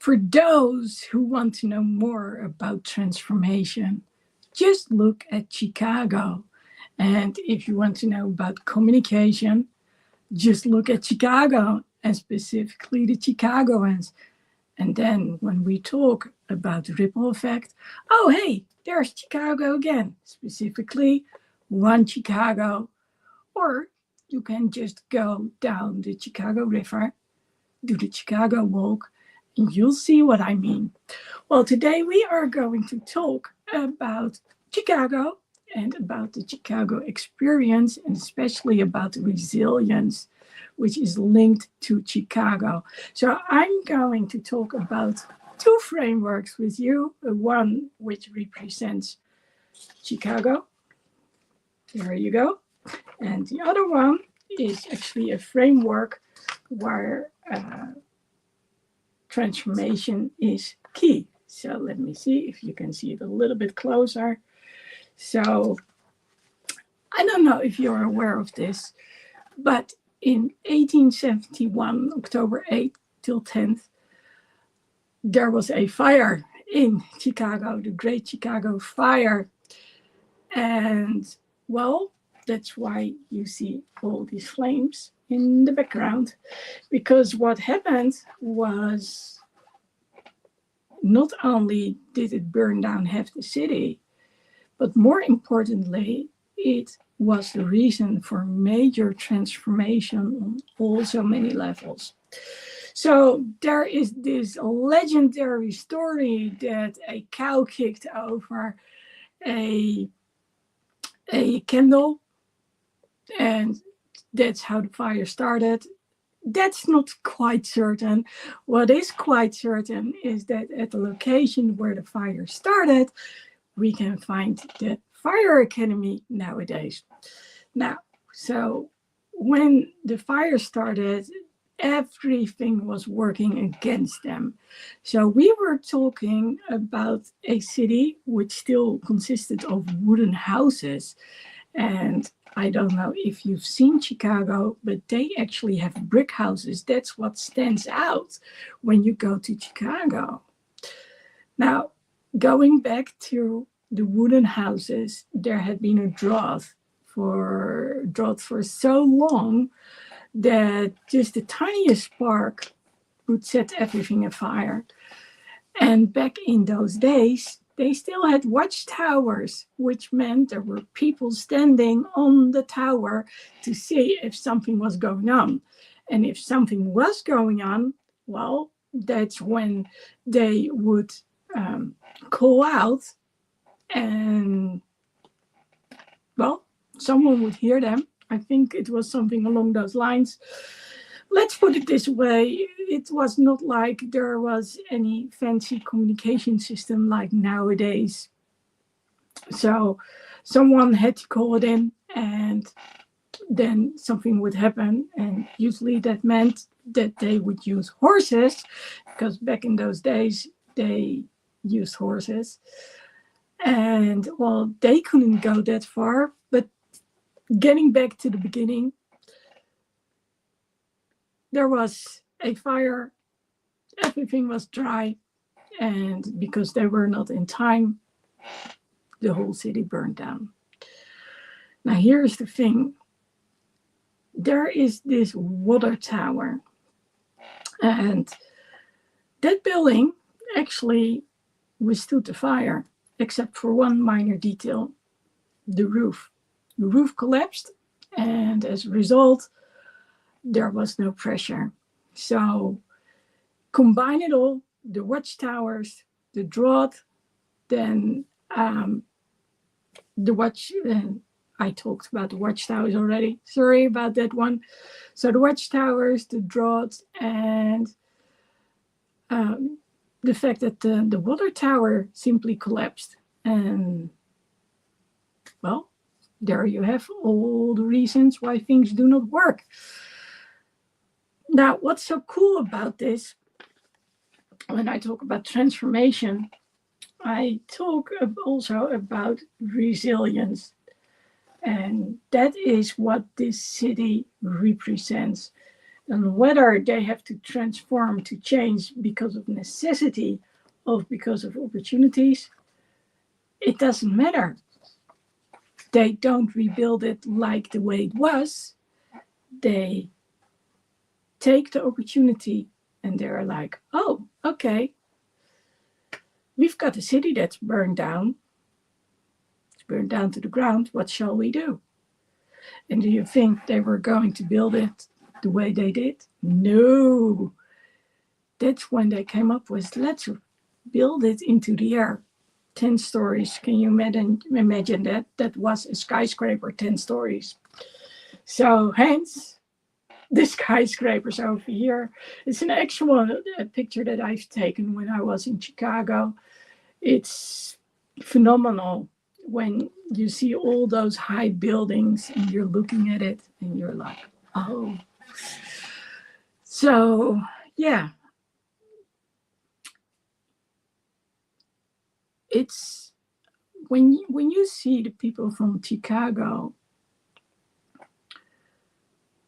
For those who want to know more about transformation, just look at Chicago. And if you want to know about communication, just look at Chicago and specifically the Chicagoans. And then when we talk about ripple effect, oh, hey, there's Chicago again, specifically one Chicago. Or you can just go down the Chicago River, do the Chicago walk, and you'll see what I mean. Well, today we are going to talk about Chicago and about the Chicago experience, and especially about resilience, which is linked to Chicago. So I'm going to talk about two frameworks with you, one which represents Chicago. There you go. And the other one is actually a framework where transformation is key. So let me see if you can see it a little bit closer. So I don't know if you're aware of this, but in 1871, October 8th till 10th, there was a fire in Chicago, the Great Chicago Fire. And well, that's why you see all these flames in the background, because what happened was not only did it burn down half the city, but more importantly, it was the reason for major transformation on also many levels. So there is this legendary story that a cow kicked over a candle, and that's how the fire started. That's not quite certain. What is quite certain is that at the location where the fire started, we can find the fire academy nowadays. Now, so when the fire started, everything was working against them. So we were talking about a city which still consisted of wooden houses. And I don't know if you've seen Chicago, but they actually have brick houses. That's what stands out when you go to Chicago. Now, going back to the wooden houses, there had been a drought for so long that just the tiniest spark would set everything afire. And back in those days, they still had watchtowers, which meant there were people standing on the tower to see if something was going on. And if something was going on, well, that's when they would call out, and, well, someone would hear them. I think it was something along those lines. Let's put it this way, it was not like there was any fancy communication system like nowadays. So someone had to call it in, and then something would happen. And usually that meant that they would use horses, because back in those days, they used horses. And well, they couldn't go that far, but getting back to the beginning, there was a fire, everything was dry, and because they were not in time, the whole city burned down. Now here's the thing. There is this water tower, and that building actually withstood the fire, except for one minor detail, the roof. The roof collapsed, and as a result, there was no pressure. So combine it all, the watchtowers, the drought, then I talked about the watchtowers already. Sorry about that one. So the watchtowers, the drought, and the fact that the water tower simply collapsed. And, well, there you have all the reasons why things do not work. Now, what's so cool about this, when I talk about transformation, I talk also about resilience. And that is what this city represents. And whether they have to transform, to change because of necessity or because of opportunities, it doesn't matter. They don't rebuild it like the way it was. They take the opportunity and they're like, oh, okay, we've got a city that's burned down. It's burned down to the ground. What shall we do? And do you think they were going to build it the way they did? No. That's when they came up with, let's build it into the air. 10 stories. Can you imagine that? That was a skyscraper, 10 stories. So hence, the skyscrapers over here. It's an actual picture that I've taken when I was in Chicago. It's phenomenal when you see all those high buildings and you're looking at it and you're like, oh. So, yeah. It's when you see the people from Chicago,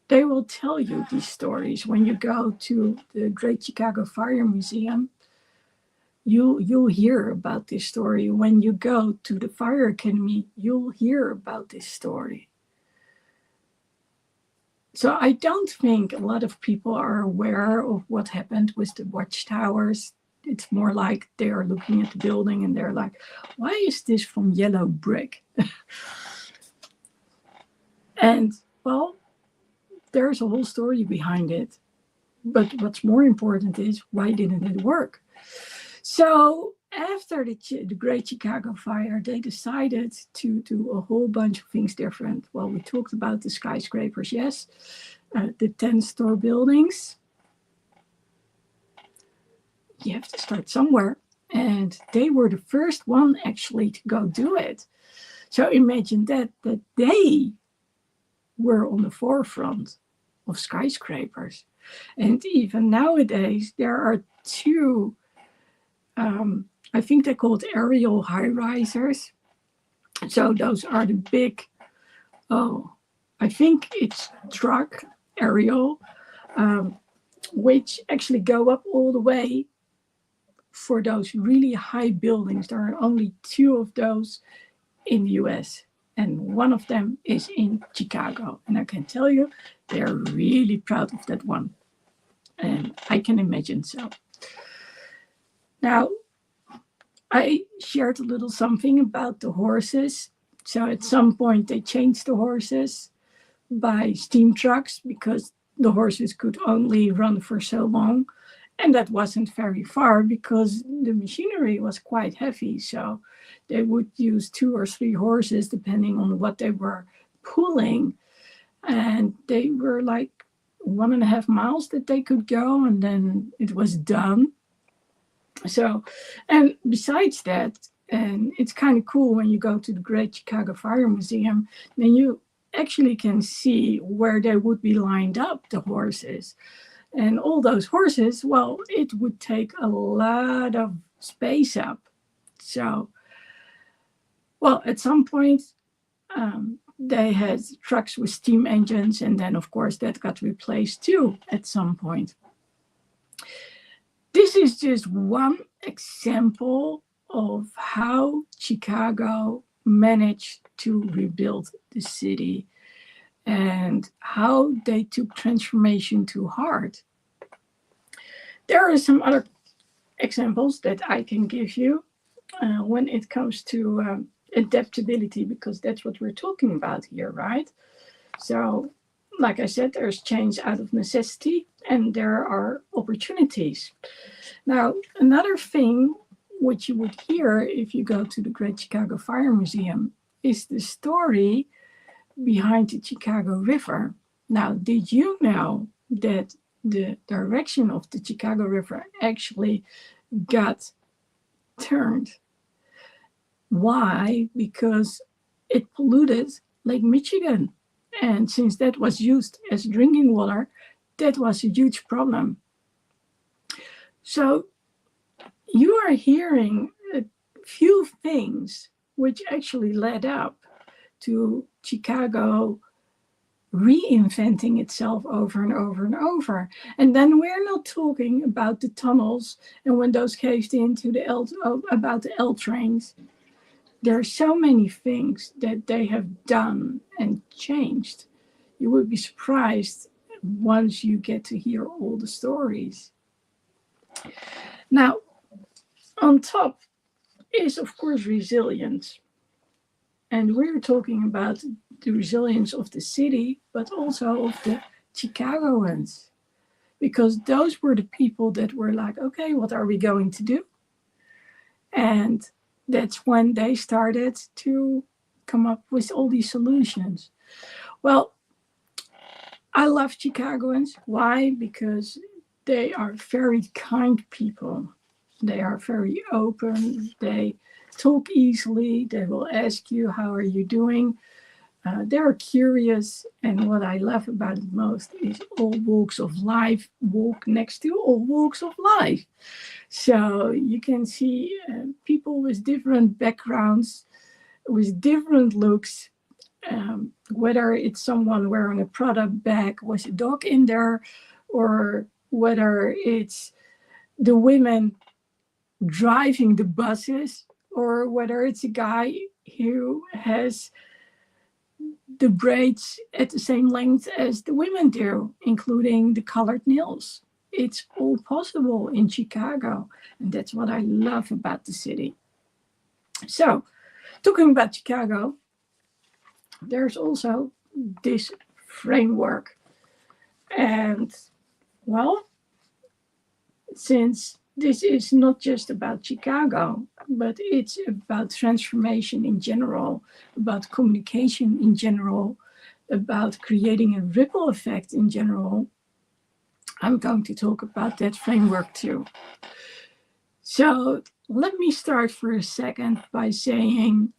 they will tell you these stories. When you go to the Great Chicago Fire Museum, you'll hear about this story. When you go to the Fire Academy, you'll hear about this story. So I don't think a lot of people are aware of what happened with the watchtowers. It's more like they are looking at the building and they're like, why is this from yellow brick? And, well, there's a whole story behind it. But what's more important is, why didn't it work? So after the Great Chicago Fire, they decided to do a whole bunch of things different. Well, we talked about the skyscrapers, yes, the 10-story buildings. You have to start somewhere. And they were the first one actually to go do it. So imagine that they were on the forefront of skyscrapers. And even nowadays, there are two, I think they're called aerial high-risers. So those are the big, I think it's truck aerial, which actually go up all the way for those really high buildings. There are only two of those in the US, and one of them is in Chicago. And I can tell you, they're really proud of that one. And I can imagine so. Now, I shared a little something about the horses. So at some point they changed the horses by steam trucks because the horses could only run for so long. And that wasn't very far because the machinery was quite heavy. So they would use 2 or 3 horses depending on what they were pulling. And they were like 1.5 miles that they could go, and then it was done. So, and besides that, and it's kind of cool when you go to the Great Chicago Fire Museum, then you actually can see where they would be lined up, the horses. And all those horses, well, it would take a lot of space up. So, well, at some point, they had trucks with steam engines, and then, of course, that got replaced too at some point. This is just one example of how Chicago managed to rebuild the city and how they took transformation to heart. There are some other examples that I can give you when it comes to adaptability, because that's what we're talking about here, right? So, like I said, there's change out of necessity and there are opportunities. Now, another thing which you would hear if you go to the Great Chicago Fire Museum is the story behind the Chicago River. Now, did you know that the direction of the Chicago River actually got turned? Why? Because it polluted Lake Michigan. And since that was used as drinking water, that was a huge problem. So you are hearing a few things which actually led up to Chicago reinventing itself over and over and over. And then we're not talking about the tunnels and when those caved into the about the L trains. There are so many things that they have done and changed. You would be surprised once you get to hear all the stories. Now, on top is, of course, resilience. And we're talking about the resilience of the city, but also of the Chicagoans. Because those were the people that were like, okay, what are we going to do? And that's when they started to come up with all these solutions. Well, I love Chicagoans. Why? Because they are very kind people. They are very open. They talk easily. They will ask you, how are you doing? They're curious. And what I love about it most is all walks of life walk next to all walks of life. So you can see people with different backgrounds, with different looks, whether it's someone wearing a Prada bag with a dog in there, or whether it's the women driving the buses, or whether it's a guy who has the braids at the same length as the women do, including the colored nails. It's all possible in Chicago, and that's what I love about the city. So, talking about Chicago, there's also this framework. And, well, since this is not just about Chicago, but it's about transformation in general, about communication in general, about creating a ripple effect in general, I'm going to talk about that framework too. So let me start for a second by saying,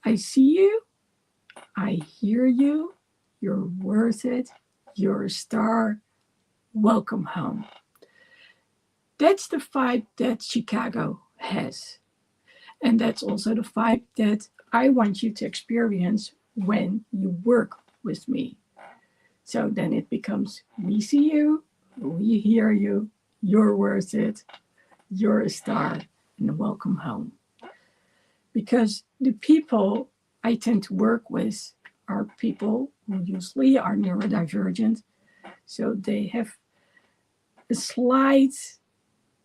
I see you, I hear you, you're worth it, you're a star, welcome home. That's the vibe that Chicago has. And that's also the vibe that I want you to experience when you work with me. So then it becomes, we see you, we hear you, you're worth it, you're a star, and welcome home. Because the people I tend to work with are people who usually are neurodivergent. So they have a slight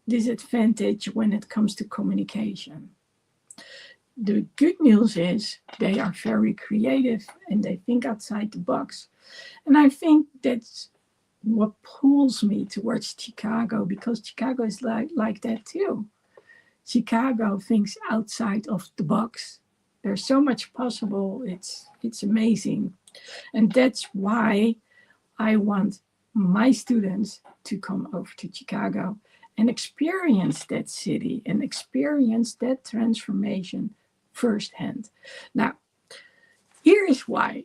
disadvantage when it comes to communication. The good news is they are very creative and they think outside the box. And I think that's what pulls me towards Chicago, because Chicago is like that too. Chicago thinks outside of the box. There's so much possible. It's amazing. And that's why I want my students to come over to Chicago and experience that city and experience that transformation firsthand. Now, here is why.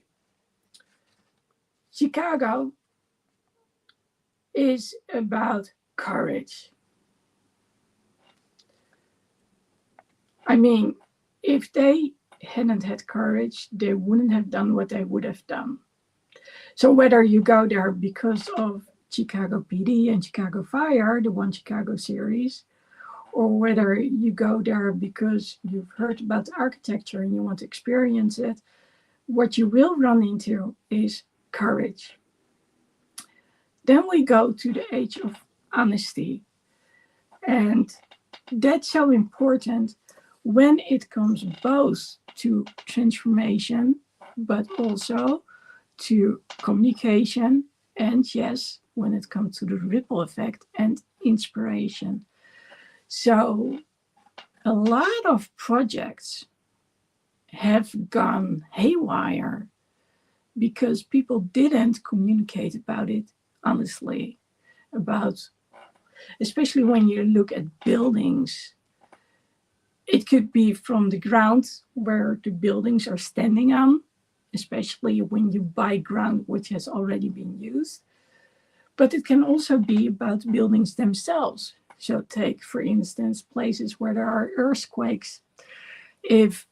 Chicago is about courage. I mean, if they hadn't had courage, they wouldn't have done what they would have done. So whether you go there because of Chicago PD and Chicago Fire, the One Chicago series, or whether you go there because you've heard about the architecture and you want to experience it, what you will run into is courage. Then we go to the age of honesty. And that's so important when it comes both to transformation, but also to communication, and yes, when it comes to the ripple effect and inspiration. So a lot of projects have gone haywire because people didn't communicate about it honestly, about, especially when you look at buildings. It could be from the ground where the buildings are standing on, especially when you buy ground which has already been used. But it can also be about buildings themselves. So take, for instance, places where there are earthquakes. If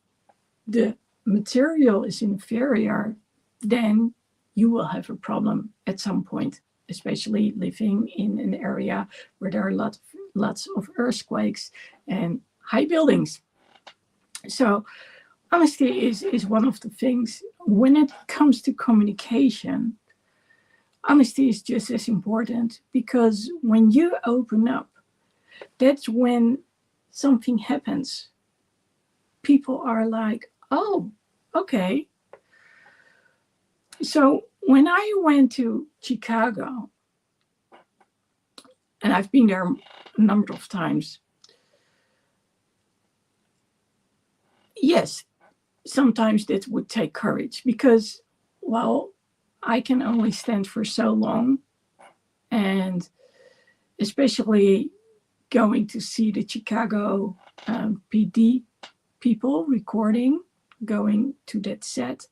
the material is inferior, then you will have a problem at some point, especially living in an area where there are lots of earthquakes and high buildings. So honesty is one of the things. When it comes to communication, honesty is just as important, because when you open up, that's when something happens. People are like, oh, okay. So when I went to Chicago, and I've been there a number of times, yes, sometimes that would take courage, because, well, I can only stand for so long. And especially going to see the Chicago PD people recording, going to that set,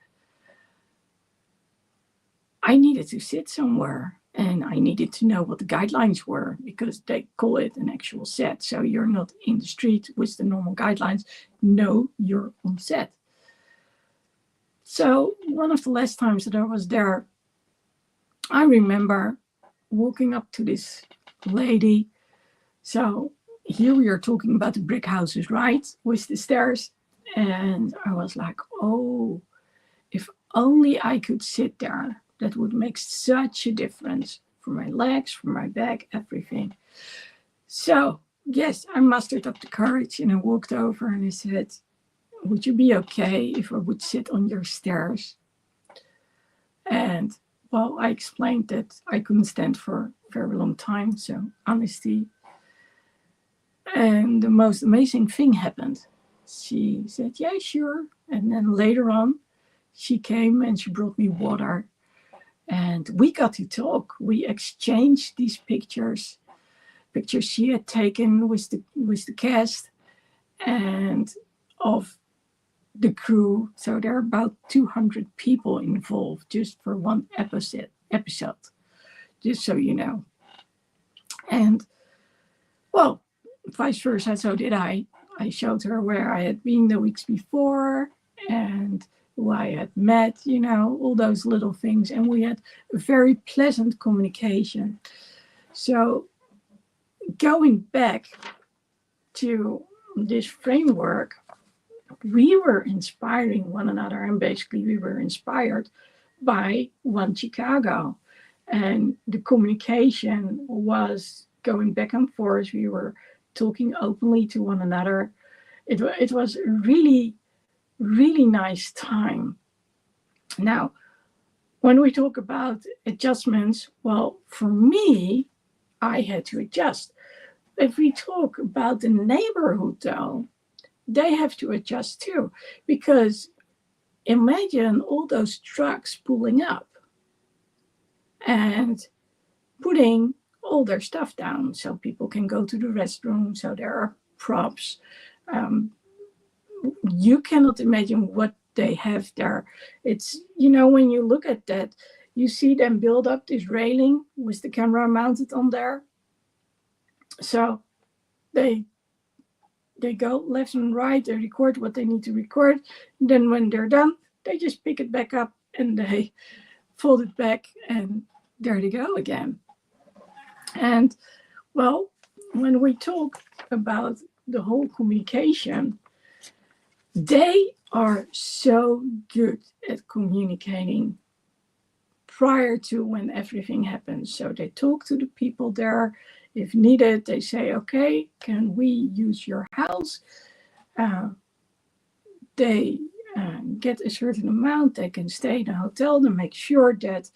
I needed to sit somewhere, and I needed to know what the guidelines were, because they call it an actual set. So you're not in the street with the normal guidelines. No, you're on set. So one of the last times that I was there, I remember walking up to this lady. So here we are talking about the brick houses, right? With the stairs. And I was like, oh, if only I could sit there. That would make such a difference for my legs, for my back, everything. So, yes, I mustered up the courage, and I walked over and I said, would you be okay if I would sit on your stairs? And, well, I explained that I couldn't stand for a very long time. So, honesty. And the most amazing thing happened. She said, yeah, sure. And then later on, she came and she brought me water. And we got to talk. We exchanged these pictures she had taken with the cast and of the crew. So there are about 200 people involved just for one episode, just so you know. And, well, vice versa, so did I. I showed her where I had been the weeks before and who I had met, all those little things. And we had a very pleasant communication. So going back to this framework, we were inspiring one another, and basically we were inspired by One Chicago. And the communication was going back and forth. We were talking openly to one another. It was a really, really nice time. Now, when we talk about adjustments, well, for me, I had to adjust. If we talk about the neighborhood, though, they have to adjust too, because imagine all those trucks pulling up and putting all their stuff down so people can go to the restroom, so there are props. You cannot imagine what they have there. It's, when you look at that, you see them build up this railing with the camera mounted on there. So they go left and right, they record what they need to record. Then when they're done, they just pick it back up and they fold it back, and there they go again. And, well, when we talk about the whole communication, they are so good at communicating prior to when everything happens. So they talk to the people there. If needed, they say, okay, can we use your house? They get a certain amount. They can stay in a hotel to make sure that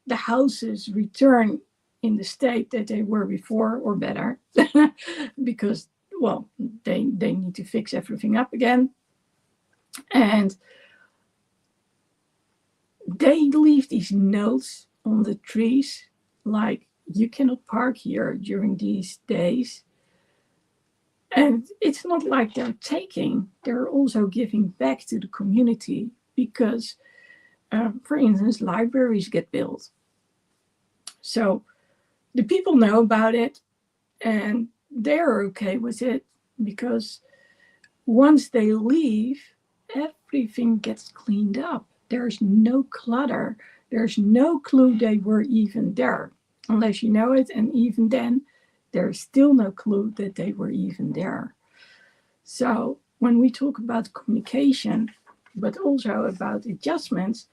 the houses return in the state that they were before or better. Because, well, they need to fix everything up again. And they leave these notes on the trees, like, you cannot park here during these days. And it's not like they're taking, they're also giving back to the community, because, for instance, libraries get built. So the people know about it, and they're okay with it, because once they leave, everything gets cleaned up. there's no clutter. There's no clue they were even there, unless you know it. And even then, there's still no clue that they were even there. So when we talk about communication, but also about adjustments,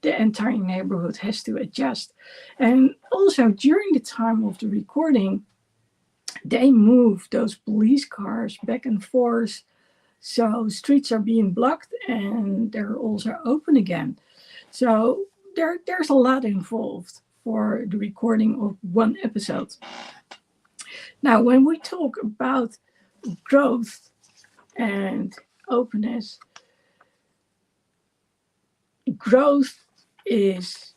the entire neighborhood has to adjust. And also during the time of the recording, they move those police cars back and forth. So streets are being blocked and they're also open again. So there's a lot involved for the recording of one episode. Now, when we talk about growth and openness, growth is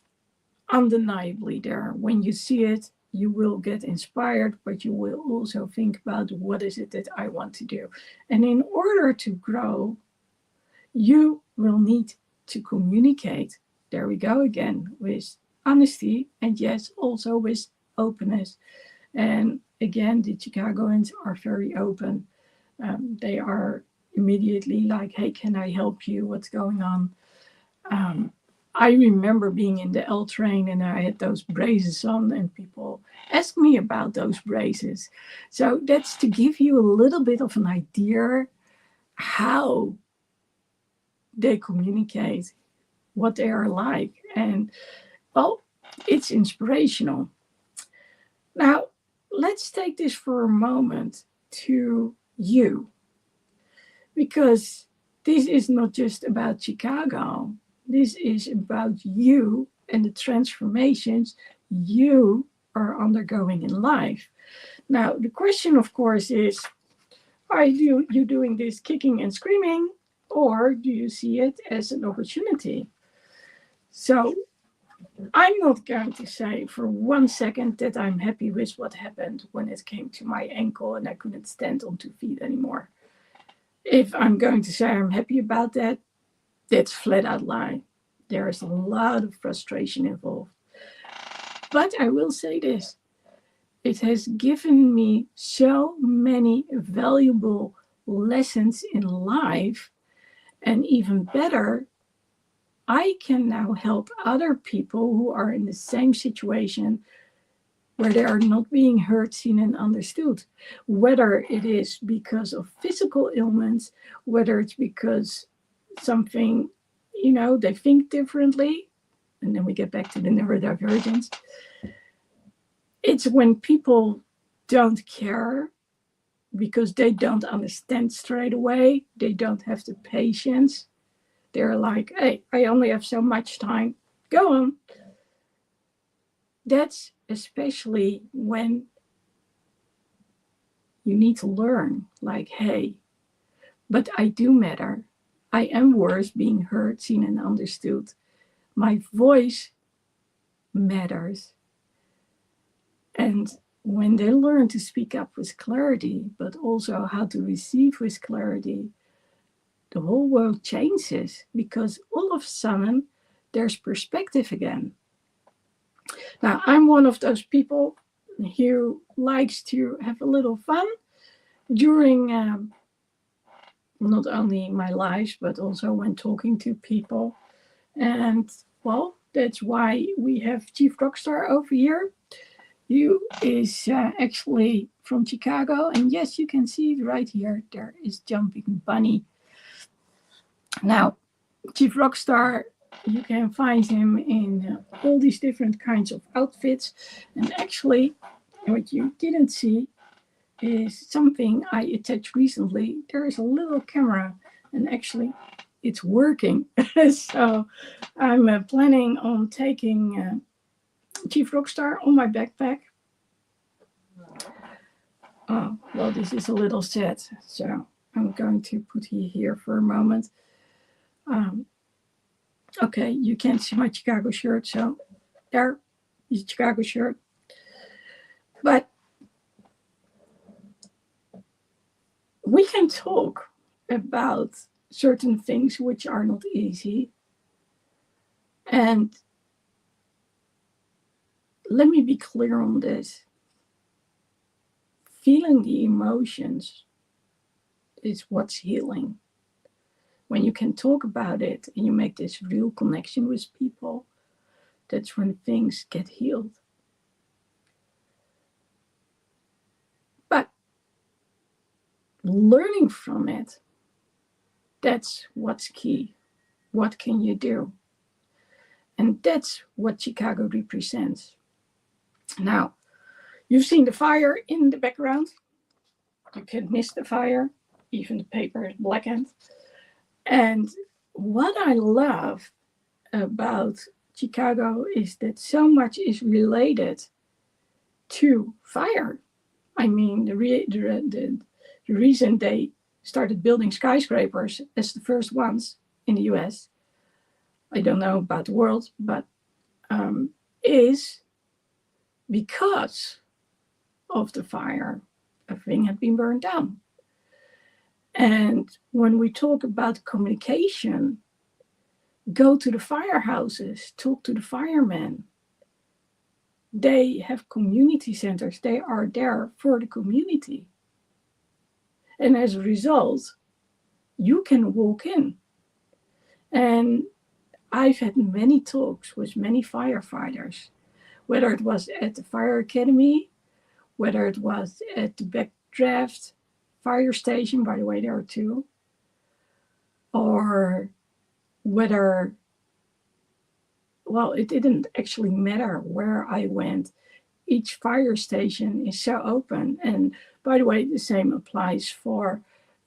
undeniably there. When you see it, you will get inspired, but you will also think about what is it that I want to do. And in order to grow, you will need to communicate. There we go again with honesty, and yes, also with openness. And again, the Chicagoans are very open. They are immediately like, hey, can I help you? What's going on? I remember being in the L train and I had those braces on, and people asked me about those braces. So that's to give you a little bit of an idea how they communicate, what they are like. And well, it's inspirational. Now, let's take this for a moment to you, because this is not just about Chicago. This is about you and the transformations you are undergoing in life. Now, the question, of course, is, are you doing this kicking and screaming, or do you see it as an opportunity? So I'm not going to say for 1 second that I'm happy with what happened when it came to my ankle and I couldn't stand on 2 feet anymore. If I'm going to say I'm happy about that, that's flat out lie. There is a lot of frustration involved. But I will say this, it has given me so many valuable lessons in life, and even better, I can now help other people who are in the same situation where they are not being heard, seen, and understood. Whether it is because of physical ailments, whether it's because something, they think differently, and then we get back to the neurodivergence. It's when people don't care because they don't understand straight away, they don't have the patience. They're like, hey, I only have so much time, go on. That's especially when you need to learn, like, hey, but I do matter. I am worth being heard, seen, and understood. My voice matters. And when they learn to speak up with clarity, but also how to receive with clarity, the whole world changes, because all of a sudden there's perspective again. Now, I'm one of those people who likes to have a little fun during not only my life, but also when talking to people. And well, that's why we have Chief Rockstar over here. You is actually from Chicago. And yes, you can see it right here. There is Jumping Bunny. Now, Chief Rockstar, you can find him in all these different kinds of outfits. And actually, what you didn't see is something I attached recently. There is a little camera, and actually it's working. So I'm planning on taking Chief Rockstar on my backpack. Oh, well, this is a little sad, so I'm going to put you here for a moment. Okay, you can't see my Chicago shirt, so there is a Chicago shirt. But we can talk about certain things which are not easy. And let me be clear on this. Feeling the emotions is what's healing. When you can talk about it and you make this real connection with people, that's when things get healed. But learning from it, that's what's key. What can you do? And that's what Chicago represents. Now, you've seen the fire in the background. You can't miss the fire. Even the paper is blackened. And what I love about Chicago is that so much is related to fire. I mean, the reason they started building skyscrapers as the first ones in the US, I don't know about the world, but is because of the fire. Everything had been burned down. And when we talk about communication, go to the firehouses, talk to the firemen. They have community centers. They are there for the community. And as a result, you can walk in. And I've had many talks with many firefighters, whether it was at the fire academy, whether it was at the Backdraft fire station, by the way, there are two, or whether, well, it didn't actually matter where I went. Each fire station is so open. And by the way, the same applies for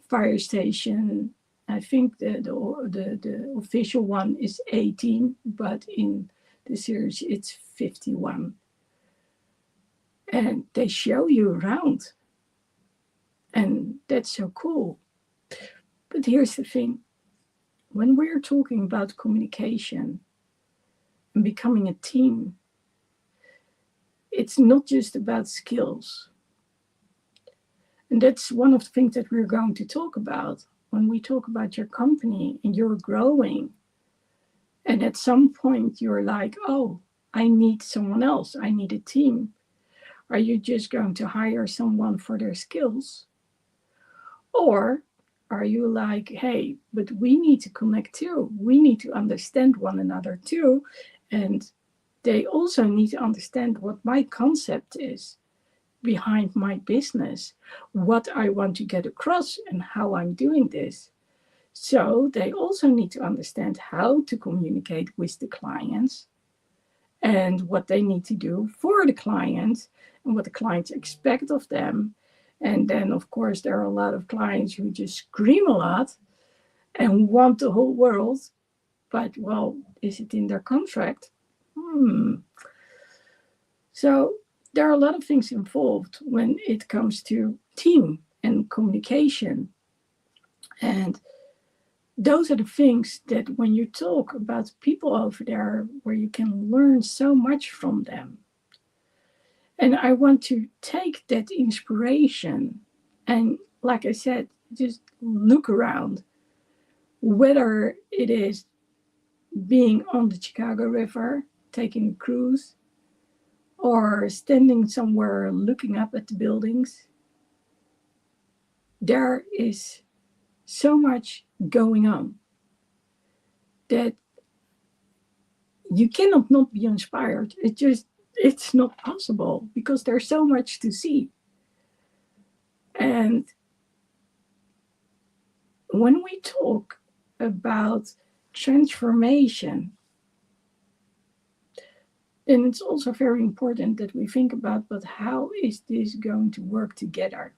fire station. I think the official one is 18, but in the series it's 51. And they show you around. And that's so cool. But here's the thing. When we're talking about communication and becoming a team, it's not just about skills. And that's one of the things that we're going to talk about when we talk about your company and you're growing. And at some point you're like, oh, I need someone else. I need a team. Are you just going to hire someone for their skills? Or are you like, hey, but we need to connect too. We need to understand one another too. And they also need to understand what my concept is behind my business, what I want to get across and how I'm doing this. So they also need to understand how to communicate with the clients and what they need to do for the clients and what the clients expect of them. And then, of course, there are a lot of clients who just scream a lot and want the whole world. But, well, is it in their contract? So there are a lot of things involved when it comes to team and communication. And those are the things that when you talk about people over there, where you can learn so much from them. And I want to take that inspiration and, like I said, just look around, whether it is being on the Chicago River, taking a cruise, or standing somewhere looking up at the buildings. There is so much going on that you cannot not be inspired. It's not possible because there's so much to see. And when we talk about transformation, then it's also very important that we think about, but how is this going to work together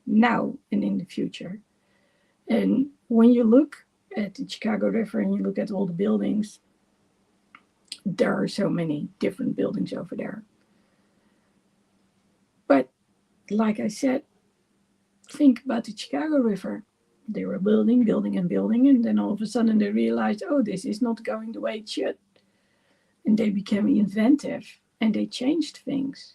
now and in the future? And when you look at the Chicago River and you look at all the buildings, there are so many different buildings over there. But like I said, think about the Chicago River. They were building, and then all of a sudden they realized, oh, this is not going the way it should. And they became inventive and they changed things.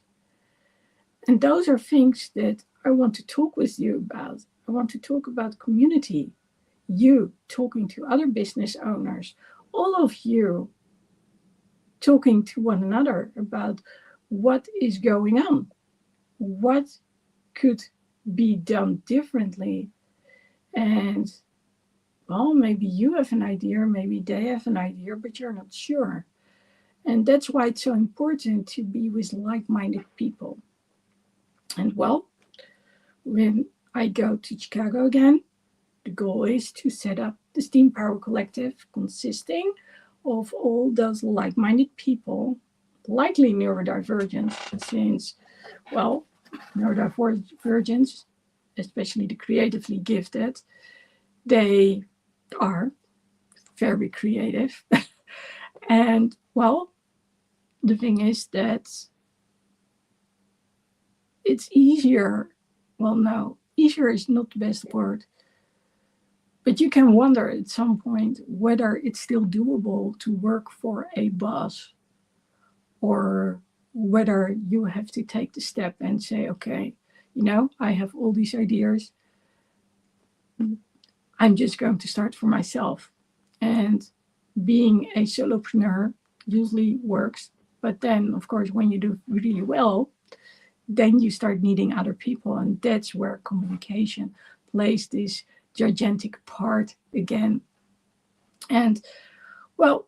And those are things that I want to talk with you about. I want to talk about community, you talking to other business owners, all of you talking to one another about what is going on, what could be done differently. And well, maybe you have an idea, maybe they have an idea, but you're not sure. And that's why it's so important to be with like-minded people. And well, when I go to Chicago again, the goal is to set up the Steam Power Collective consisting of all those like-minded people, likely neurodivergent, since, well, neurodivergents, especially the creatively gifted, they are very creative. And well, the thing is that it's easier. Well, no, easier is not the best word. But you can wonder at some point whether it's still doable to work for a boss, or whether you have to take the step and say, okay, I have all these ideas. I'm just going to start for myself. And being a solopreneur usually works. But then, of course, when you do really well, then you start needing other people. And that's where communication plays this gigantic part again. And well,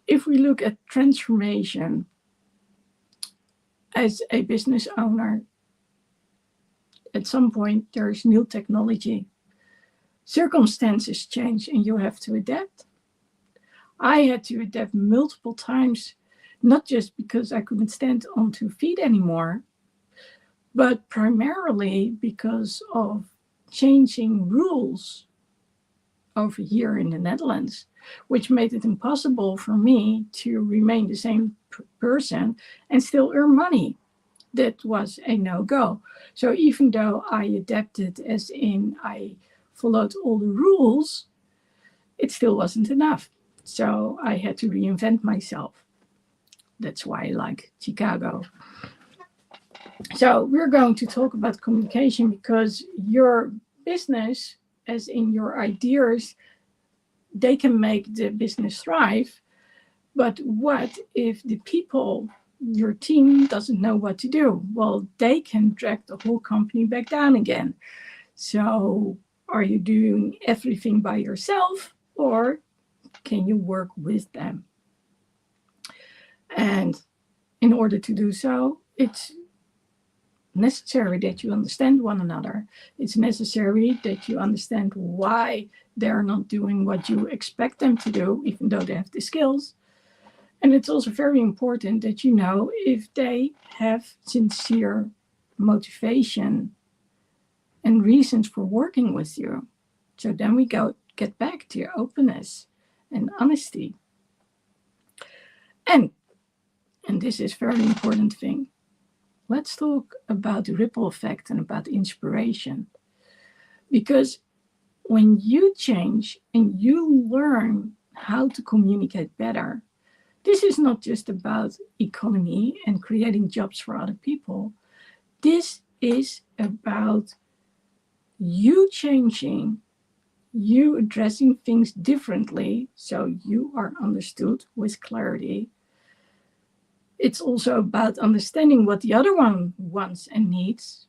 if we look at transformation as a business owner, at some point there's new technology. Circumstances change and you have to adapt. I had to adapt multiple times, not just because I couldn't stand on 2 feet anymore, but primarily because of changing rules over here in the Netherlands, which made it impossible for me to remain the same person and still earn money. That was a no-go. So even though I adapted, as in I followed all the rules, it still wasn't enough. So I had to reinvent myself. That's why I like Chicago. So we're going to talk about communication, because your business, as in your ideas, they can make the business thrive. But what if the people, your team, doesn't know what to do? Well, they can drag the whole company back down again. So are you doing everything by yourself, or can you work with them? And in order to do so, it's necessary that you understand one another. It's necessary that you understand why they're not doing what you expect them to do, even though they have the skills. And it's also very important that you know if they have sincere motivation and reasons for working with you. So then we get back to your openness and honesty. And this is a very important thing. Let's talk about the ripple effect and about inspiration. Because when you change and you learn how to communicate better, this is not just about economy and creating jobs for other people. This is about you changing, you addressing things differently so you are understood with clarity. It's also about understanding what the other one wants and needs.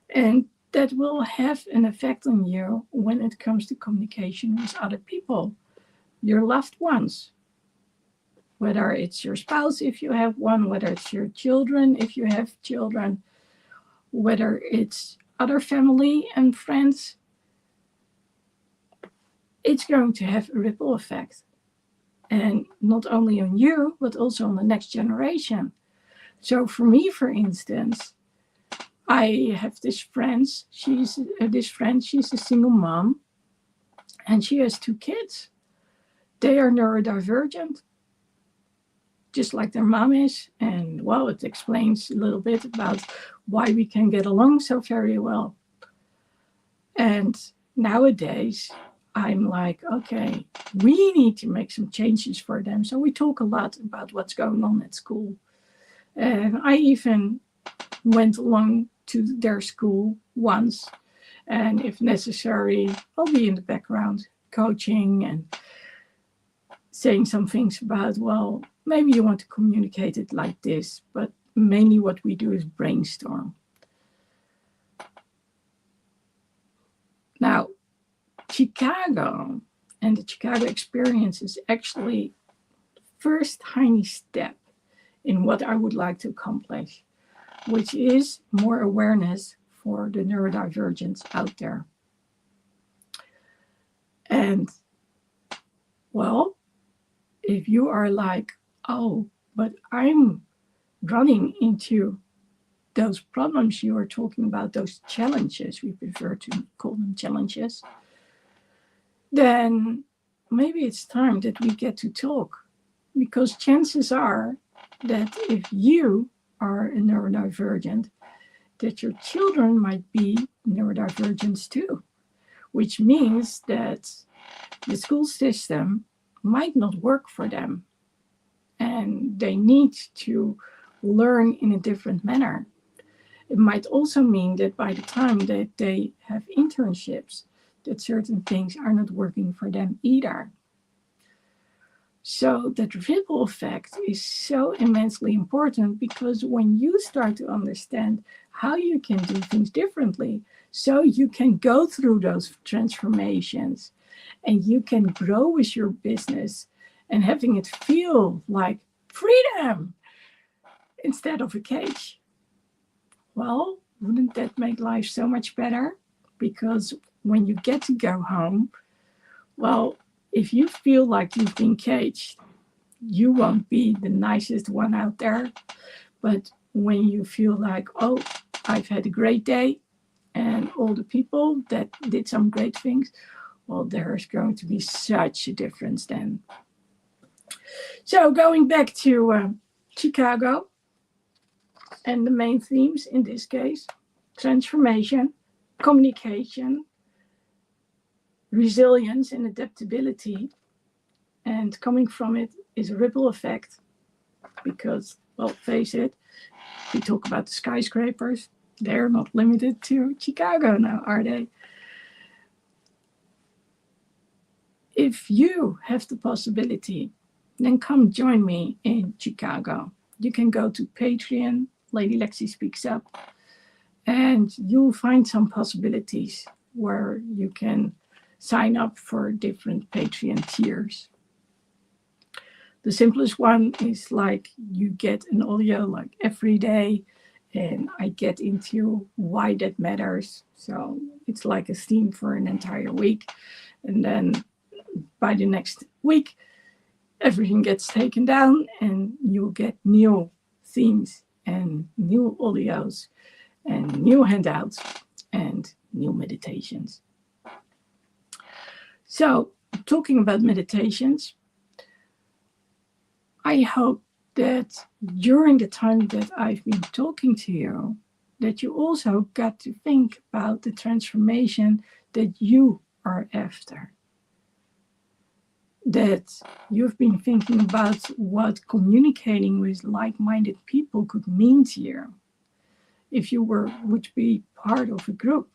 And that will have an effect on you when it comes to communication with other people, your loved ones. Whether it's your spouse, if you have one, whether it's your children, if you have children, whether it's other family and friends, it's going to have a ripple effect. And not only on you, but also on the next generation. So for me, for instance, I have this friend. She's a single mom, and she has 2 kids. They are neurodivergent, just like their mom is. And well, it explains a little bit about why we can get along so very well. And nowadays, I'm like, okay, we need to make some changes for them. So we talk a lot about what's going on at school. And I even went along to their school once. And if necessary, I'll be in the background coaching and saying some things about, well, maybe you want to communicate it like this. But mainly what we do is brainstorm. Now, Chicago And the Chicago experience is actually first tiny step in what I would like to accomplish, which is more awareness for the neurodivergents out there. And well, if you are like, oh, but I'm running into those problems you are talking about, those challenges, we prefer to call them challenges, then maybe it's time that we get to talk. Because chances are that if you are a neurodivergent, that your children might be neurodivergents too, which means that the school system might not work for them and they need to learn in a different manner. It might also mean that by the time that they have internships, that certain things are not working for them either. So that ripple effect is so immensely important, because when you start to understand how you can do things differently, so you can go through those transformations and you can grow with your business and having it feel like freedom instead of a cage. Well, wouldn't that make life so much better? Because when you get to go home, well, if you feel like you've been caged, you won't be the nicest one out there. But when you feel like, oh, I've had a great day and all the people that did some great things, well, there's going to be such a difference then. So going back to Chicago, and the main themes in this case, transformation, communication, resilience and adaptability. And coming from it is a ripple effect, because, well, face it, we talk about the skyscrapers, they're not limited to Chicago now, are they? If you have the possibility, then come join me in Chicago. You can go to Patreon, Lady Lexi Speaks Up, and you'll find some possibilities where you can sign up for different Patreon tiers. The simplest one is like you get an audio like every day, and I get into why that matters. So it's like a theme for an entire week. And then by the next week, everything gets taken down and you'll get new themes and new audios and new handouts and new meditations. So, talking about meditations, I hope that during the time that I've been talking to you, that you also got to think about the transformation that you are after. That you've been thinking about what communicating with like-minded people could mean to you if you would be part of a group.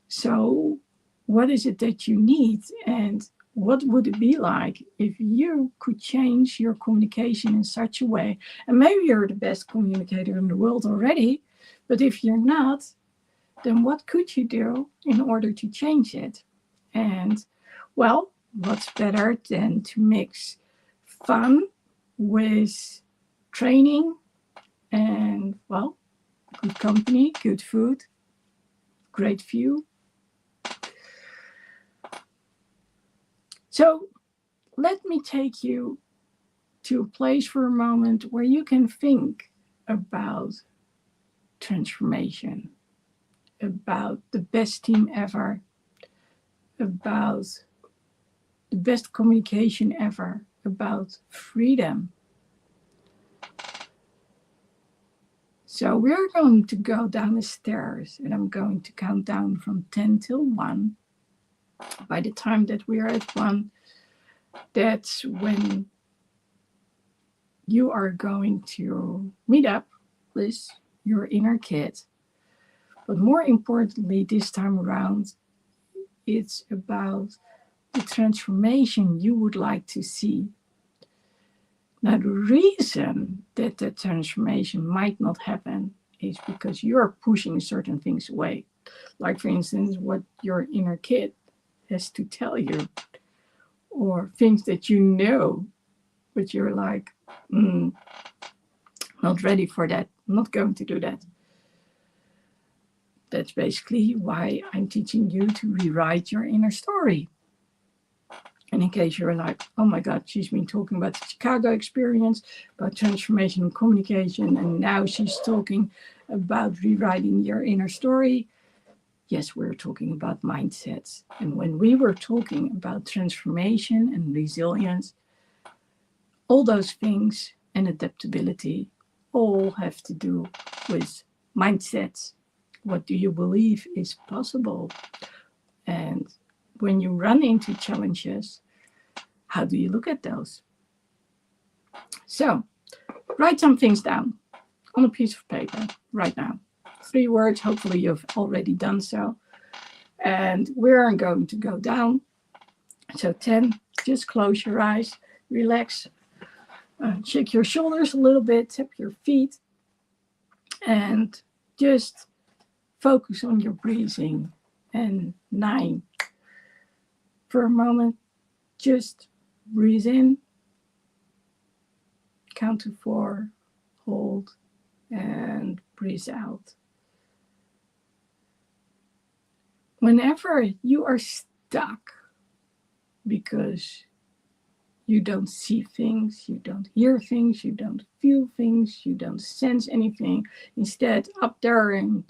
So what is it that you need, and what would it be like if you could change your communication in such a way? And maybe you're the best communicator in the world already, but if you're not, then what could you do in order to change it? And well, what's better than to mix fun with training and, well, good company, good food, great view. So let me take you to a place for a moment where you can think about transformation, about the best team ever, about the best communication ever, about freedom. So we're going to go down the stairs, and I'm going to count down from 10 till 1. By the time that we are at 1, that's when you are going to meet up with your inner kid. But more importantly, this time around, it's about the transformation you would like to see. Now, the reason that the transformation might not happen is because you're pushing certain things away. Like, for instance, what your inner kid has to tell you, or things that you know, but you're like, not ready for that, I'm not going to do that. That's basically why I'm teaching you to rewrite your inner story. And in case you're like, oh my God, she's been talking about the Chicago experience, about transformation and communication, and now she's talking about rewriting your inner story. Yes, we're talking about mindsets. And when we were talking about transformation and resilience, all those things and adaptability all have to do with mindsets. What do you believe is possible? And when you run into challenges, how do you look at those? So, write some things down on a piece of paper right now. 3 words, hopefully you've already done so. And we're going to go down. So 10, just close your eyes, relax, shake your shoulders a little bit, tap your feet, and just focus on your breathing. And 9, for a moment, just breathe in, count to 4, hold, and breathe out. Whenever you are stuck because you don't see things, you don't hear things, you don't feel things, you don't sense anything, instead up there, and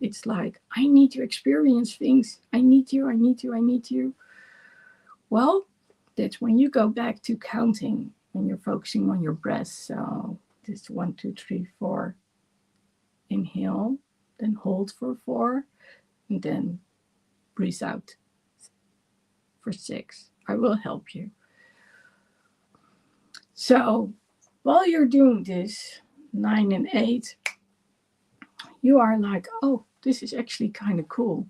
it's like, I need to experience things, I need you. Well, that's when you go back to counting and you're focusing on your breath. So just 1, 2, 3, 4. Inhale, then hold for 4, and then breathe out for 6. I will help you. So while you're doing this, 9 and 8, you are like, oh, this is actually kind of cool.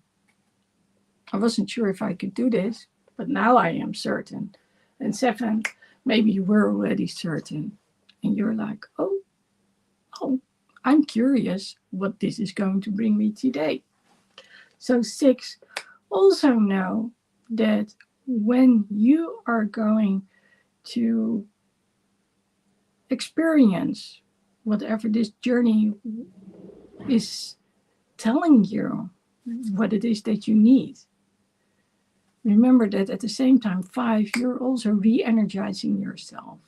I wasn't sure if I could do this, but now I am certain. And 7, maybe you were already certain. And you're like, oh, I'm curious what this is going to bring me today. So 6, also know that when you are going to experience whatever this journey is telling you, what it is that you need, remember that at the same time, 5, you're also re-energizing yourself.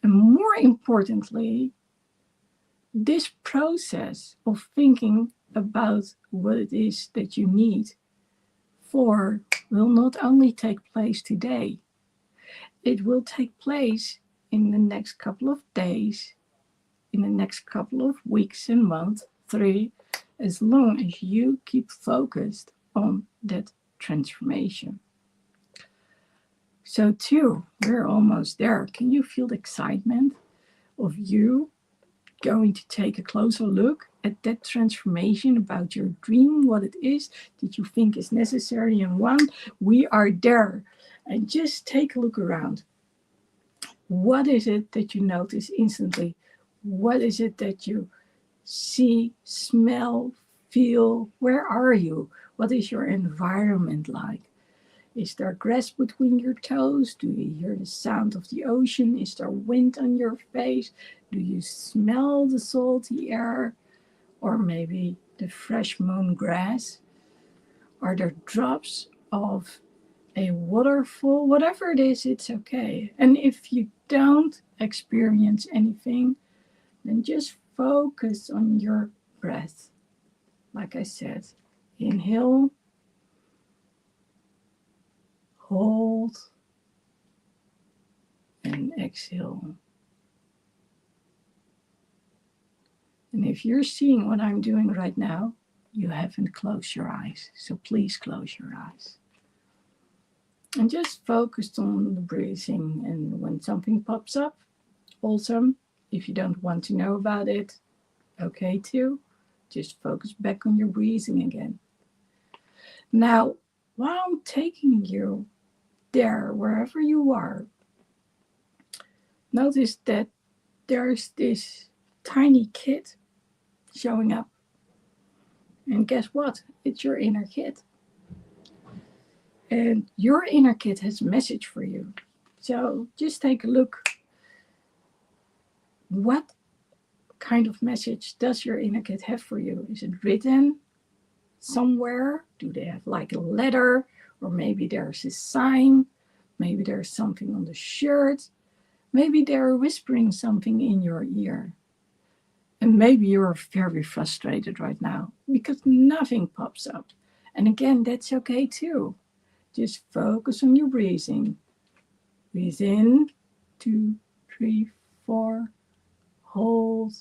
And more importantly, this process of thinking about what it is that you need for will not only take place today, it will take place in the next couple of days, in the next couple of weeks and months, 3, as long as you keep focused on that transformation. So 2, we're almost there. Can you feel the excitement of you going to take a closer look at that transformation about your dream, what it is that you think is necessary? And 1, we are there. And just take a look around. What is it that you notice instantly? What is it that you see, smell, feel? Where are you? What is your environment like? Is there grass between your toes? Do you hear the sound of the ocean? Is there wind on your face? Do you smell the salty air? Or maybe the fresh mown grass? Are there drops of a waterfall? Whatever it is, it's okay. And if you don't experience anything, then just focus on your breath. Like I said, inhale, hold, and exhale. And if you're seeing what I'm doing right now, you haven't closed your eyes. So please close your eyes. And just focus on the breathing. And when something pops up, awesome. If you don't want to know about it, okay too. Just focus back on your breathing again. Now, while I'm taking you there, wherever you are, notice that there's this tiny kid showing up. And guess what? It's your inner kid. And your inner kid has a message for you. So just take a look. What kind of message does your inner kid have for you? Is it written somewhere? Do they have like a letter? Or maybe there's a sign? Maybe there's something on the shirt? Maybe they're whispering something in your ear. And maybe you're very frustrated right now because nothing pops up. And again, that's okay too. Just focus on your breathing. Breathe in, 2, 3, 4. Hold,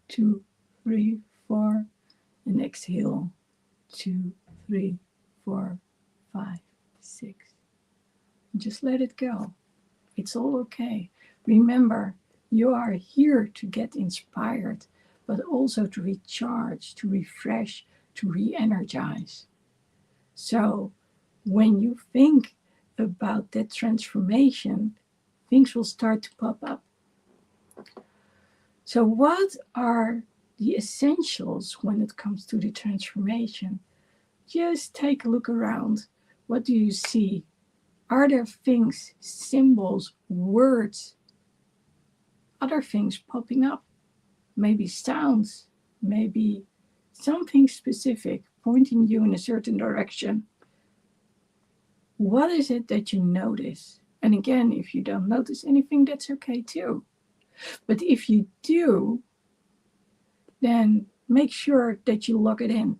2, 3, 4. And exhale, 2, 3, 4, 5, 6. Just let it go. It's all okay. Remember, you are here to get inspired, but also to recharge, to refresh, to re-energize. So when you think about that transformation, things will start to pop up. So what are the essentials when it comes to the transformation? Just take a look around. What do you see? Are there things, symbols, words, other things popping up? Maybe sounds, maybe something specific pointing you in a certain direction. What is it that you notice? And again, if you don't notice anything, that's okay too. But if you do, then make sure that you log it in.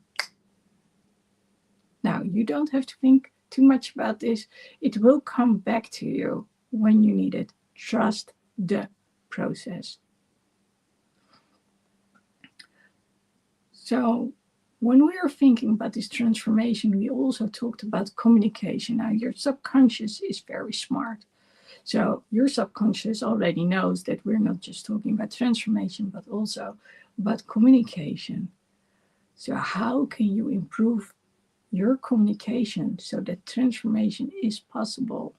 Now, you don't have to think too much about this. It will come back to you when you need it. Trust the process. So when we are thinking about this transformation, we also talked about communication. Now, your subconscious is very smart. So your subconscious already knows that we're not just talking about transformation, but also about communication. So how can you improve your communication so that transformation is possible?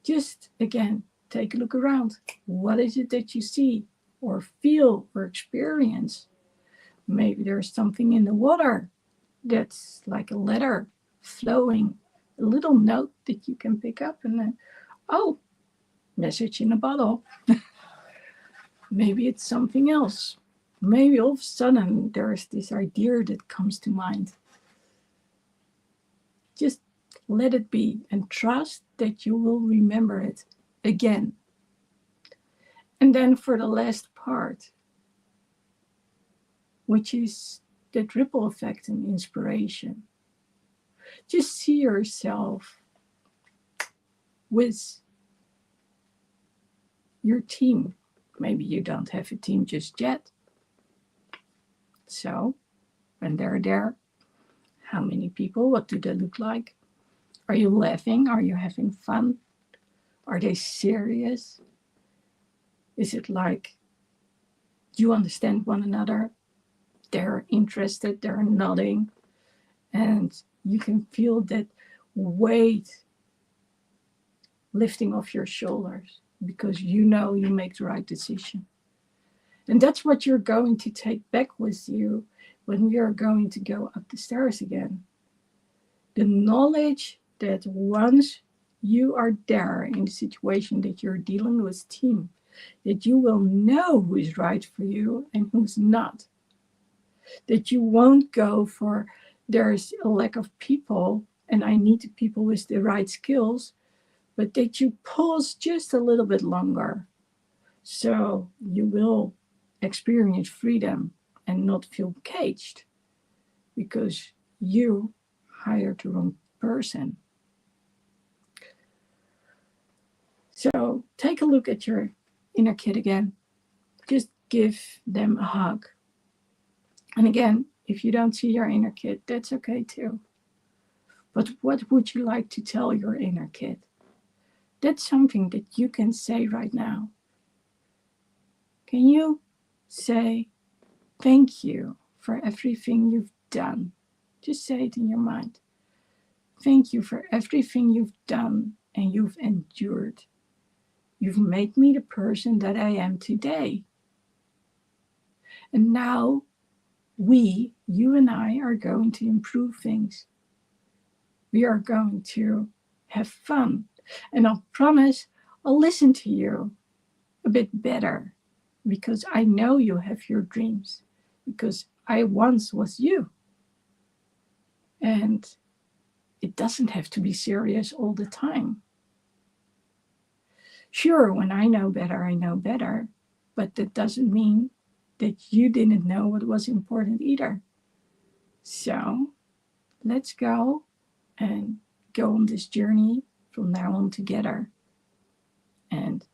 Just again, take a look around. What is it that you see or feel or experience? Maybe there's something in the water that's like a letter flowing, a little note that you can pick up and then, oh, message in a bottle. Maybe it's something else. Maybe all of a sudden there's this idea that comes to mind. Just let it be and trust that you will remember it again. And then for the last part, which is that ripple effect and inspiration. Just see yourself with your team. Maybe you don't have a team just yet. So when they're there, how many people? What do they look like? Are you laughing? Are you having fun? Are they serious? Is it like you understand one another? They're interested, they're nodding, and you can feel that weight lifting off your shoulders because you know you make the right decision. And that's what you're going to take back with you when you're going to go up the stairs again. The knowledge that once you are there in the situation that you're dealing with team, that you will know who is right for you and who's not. That you won't go for there's a lack of people and I need the people with the right skills, but that you pause just a little bit longer. So you will experience freedom and not feel caged because you hired the wrong person. So take a look at your inner kid again. Just give them a hug. And again, if you don't see your inner kid, that's okay too. But what would you like to tell your inner kid? That's something that you can say right now. Can you say thank you for everything you've done? Just say it in your mind. Thank you for everything you've done and you've endured. You've made me the person that I am today. And now you and I are going to improve things. We are going to have fun. And I'll promise I'll listen to you a bit better because I know you have your dreams, because I once was you. And it doesn't have to be serious all the time. Sure, when I know better, but that doesn't mean that you didn't know what was important either. So let's go and go on this journey from now on together. And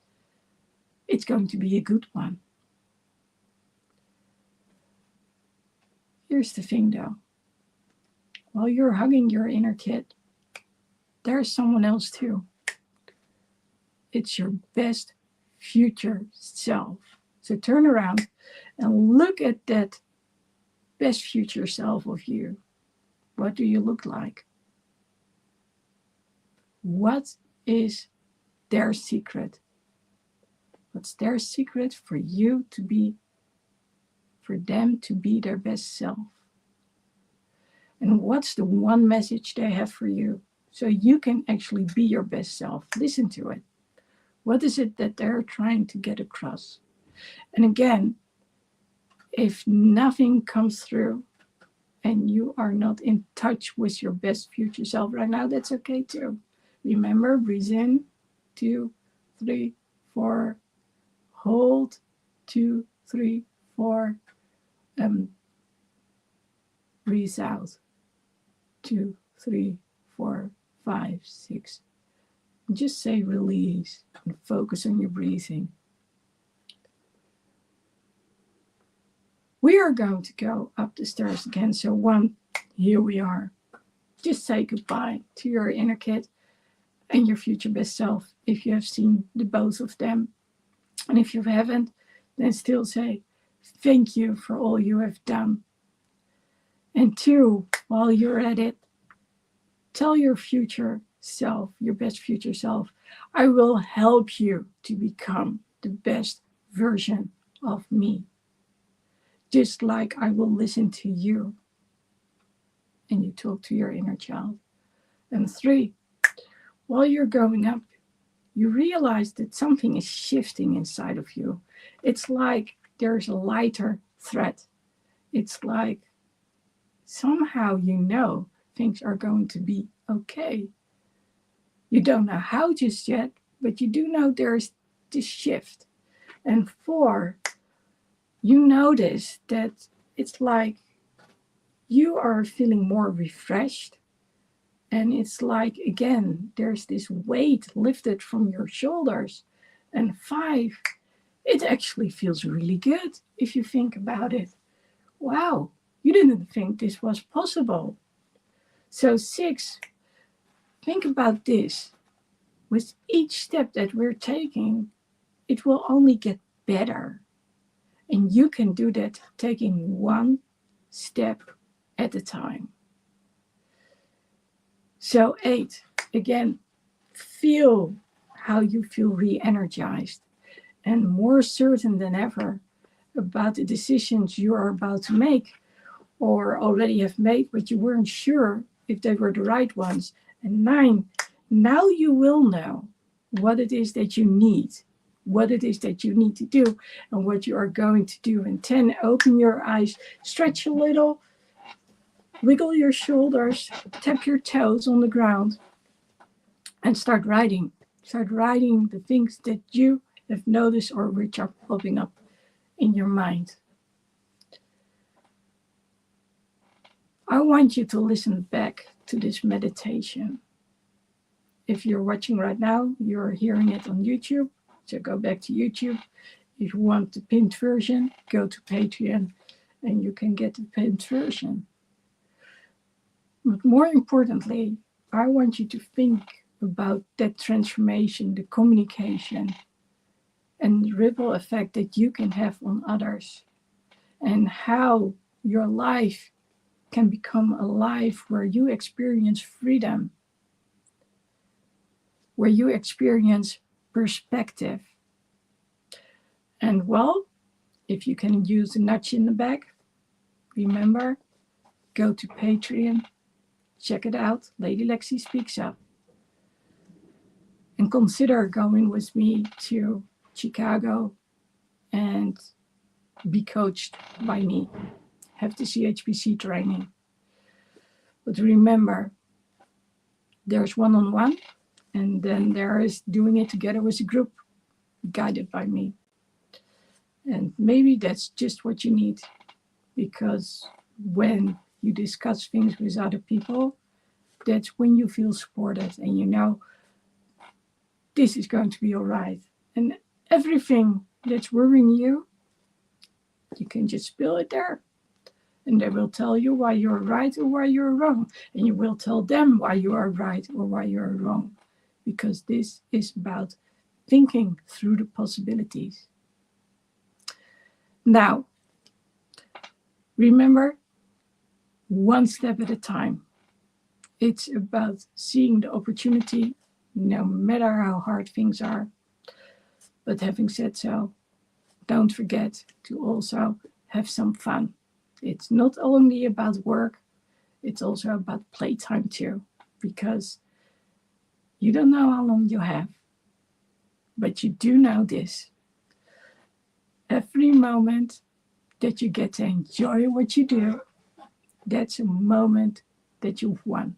it's going to be a good one. Here's the thing though. While you're hugging your inner kid, there's someone else too. It's your best future self. So turn around and look at that best future self of you. What do you look like? What is their secret? What's their secret for you to be, for them to be their best self? And what's the one message they have for you so you can actually be your best self? Listen to it. What is it that they're trying to get across? And again, if nothing comes through and you are not in touch with your best future self right now, that's okay too. Remember, breathe in, 2, 3, 4, hold, 2, 3, 4, breathe out, 2, 3, 4, 5, 6. Just say release and focus on your breathing. We are going to go up the stairs again. So 1, here we are. Just say goodbye to your inner kid and your future best self if you have seen the both of them. And if you haven't, then still say thank you for all you have done. And 2, while you're at it, tell your future self, your best future self, I will help you to become the best version of me. Just like I will listen to you. And you talk to your inner child. And 3, while you're going up, you realize that something is shifting inside of you. It's like there's a lighter thread. It's like somehow you know things are going to be okay. You don't know how just yet, but you do know there's this shift. And 4, you notice that it's like you are feeling more refreshed. And it's like, again, there's this weight lifted from your shoulders. And 5, it actually feels really good if you think about it. Wow, you didn't think this was possible. So 6, think about this. With each step that we're taking, it will only get better. And you can do that taking 1 step at a time. So 8, again, feel how you feel re-energized and more certain than ever about the decisions you are about to make or already have made, but you weren't sure if they were the right ones. And 9, now you will know what it is that you need, what it is that you need to do, and what you are going to do. And 10, open your eyes, stretch a little, wiggle your shoulders, tap your toes on the ground, and start writing. Start writing the things that you have noticed or which are popping up in your mind. I want you to listen back to this meditation. If you're watching right now, you're hearing it on YouTube, so go back to YouTube. If you want the pinned version, go to Patreon and you can get the pinned version. But more importantly, I want you to think about that transformation, the communication, and the ripple effect that you can have on others, and how your life can become a life where you experience freedom, where you experience perspective. And well, if you can use a nudge in the back, remember, go to Patreon, check it out. Lady Lexi Speaks Up. And consider going with me to Chicago and be coached by me. Have the CHPC training. But remember, there's one-on-one, and then there is doing it together with a group, guided by me. And maybe that's just what you need, because when you discuss things with other people, that's when you feel supported and you know this is going to be all right. And everything that's worrying you, you can just spill it there. And they will tell you why you're right or why you're wrong. And you will tell them why you are right or why you're wrong. Because this is about thinking through the possibilities. Now, remember, one step at a time. It's about seeing the opportunity, no matter how hard things are. But having said so, don't forget to also have some fun. It's not only about work, it's also about playtime too, because you don't know how long you have, but you do know this. Every moment that you get to enjoy what you do, that's a moment that you've won.